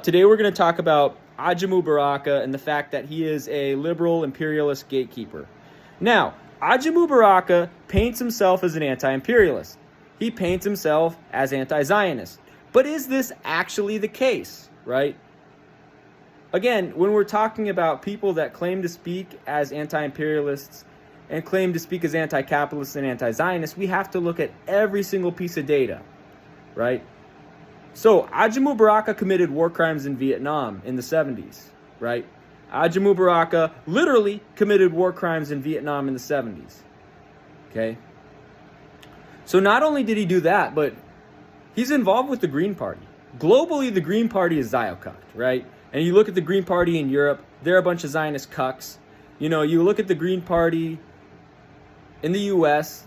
Today we're going to talk about Ajamu Baraka and the fact that he is a liberal imperialist gatekeeper. Now, Ajamu Baraka paints himself as an anti-imperialist. He paints himself as anti-Zionist. But is this actually the case, right? Again, when we're talking about people that claim to speak as anti-imperialists and claim to speak as anti-capitalists and anti-Zionists, we have to look at every single piece of data, right? So, Ajamu Baraka committed war crimes in Vietnam in the 70s, right? Ajamu Baraka literally committed war crimes in Vietnam in the 70s, okay? So not only did he do that, but he's involved with the Green Party. Globally, the Green Party is Ziocucked, right? And you look at the Green Party in Europe, they're a bunch of Zionist cucks. You know, you look at the Green Party in the U.S.,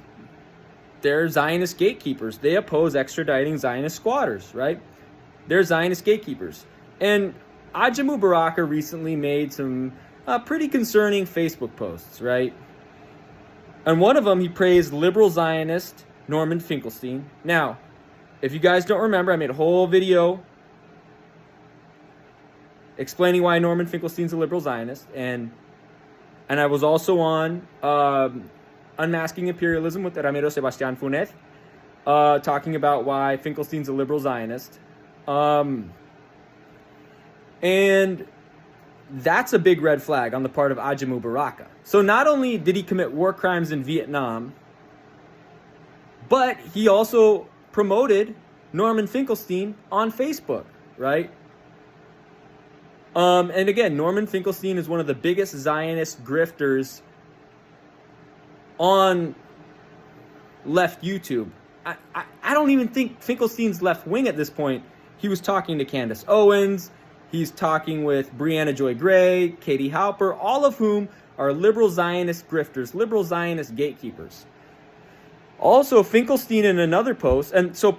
they're Zionist gatekeepers. They oppose extraditing Zionist squatters, right? They're Zionist gatekeepers. And Ajamu Baraka recently made some pretty concerning Facebook posts, right? And one of them, he praised liberal Zionist Norman Finkelstein. Now, if you guys don't remember, I made a whole video explaining why Norman Finkelstein's a liberal Zionist. And I was also on Unmasking Imperialism with Ramiro Sebastian Funes, talking about why Finkelstein's a liberal Zionist. And that's a big red flag on the part of Ajamu Baraka. So not only did he commit war crimes in Vietnam, but he also promoted Norman Finkelstein on Facebook, right? And again, Norman Finkelstein is one of the biggest Zionist grifters on left YouTube. I don't even think Finkelstein's left wing at this point. He was talking to Candace Owens. He's talking with Brianna Joy Gray, Katie Halper, all of whom are liberal Zionist grifters, liberal Zionist gatekeepers. Also, Finkelstein in another post, and so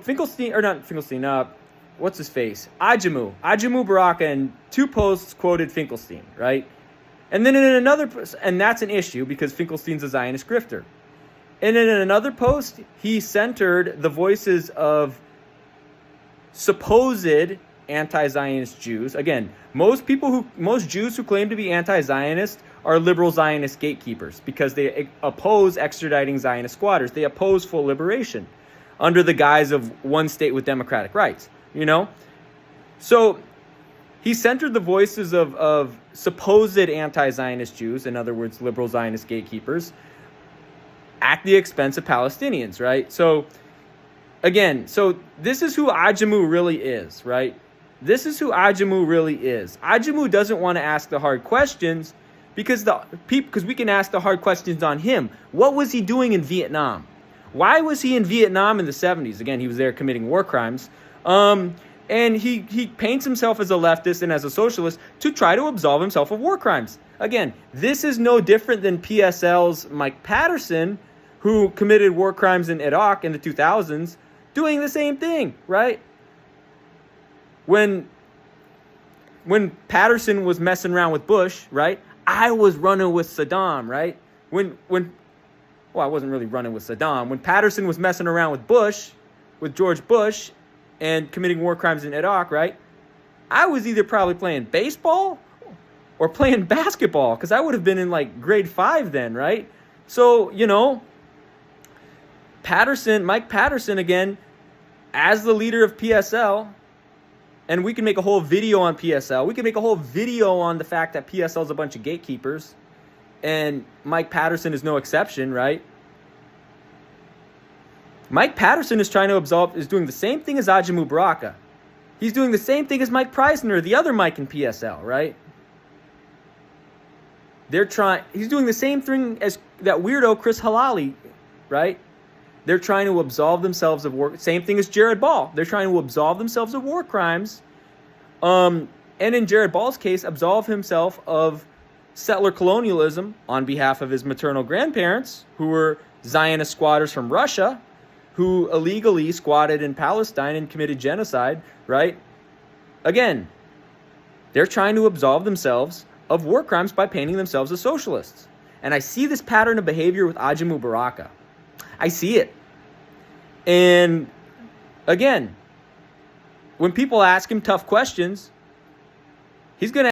what's his face? Ajamu Baraka in two posts quoted Finkelstein, right? And then in another, and that's an issue because Finkelstein's a Zionist grifter. And in another post, he centered the voices of supposed anti-Zionist Jews. Again, most Jews who claim to be anti-Zionist are liberal Zionist gatekeepers because they oppose extraditing Zionist squatters. They oppose full liberation under the guise of one state with democratic rights, you know? So he centered the voices of supposed anti-Zionist Jews, in other words, liberal Zionist gatekeepers, at the expense of Palestinians, right? So, again, this is who Ajamu really is, right? This is who Ajamu really is. Ajamu doesn't want to ask the hard questions because we can ask the hard questions on him. What was he doing in Vietnam? Why was he in Vietnam in the 70s? Again, he was there committing war crimes. And he paints himself as a leftist and as a socialist to try to absolve himself of war crimes. Again, this is no different than PSL's Mike Patterson, who committed war crimes in Iraq in the 2000s, doing the same thing, right? When Patterson was messing around with Bush, right? I was running with Saddam, right? Well, I wasn't really running with Saddam. When Patterson was messing around with George Bush, and committing war crimes in Iraq, right? I was either probably playing baseball or playing basketball because I would have been in like grade 5 then, right? So, you know, Mike Patterson, again, as the leader of PSL, and we can make a whole video on PSL. We can make a whole video on the fact that PSL is a bunch of gatekeepers, and Mike Patterson is no exception, right? Mike Patterson is doing the same thing as Ajamu Baraka. He's doing the same thing as Mike Preisner, the other Mike in PSL, right? He's doing the same thing as that weirdo Chris Halali, right? They're trying to absolve themselves of war. Same thing as Jared Ball. They're trying to absolve themselves of war crimes. And in Jared Ball's case, absolve himself of settler colonialism on behalf of his maternal grandparents, who were Zionist squatters from Russia, who illegally squatted in Palestine and committed genocide, right? Again, they're trying to absolve themselves of war crimes by painting themselves as socialists. And I see this pattern of behavior with Ajamu Baraka. I see it. And again, when people ask him tough questions, He's going to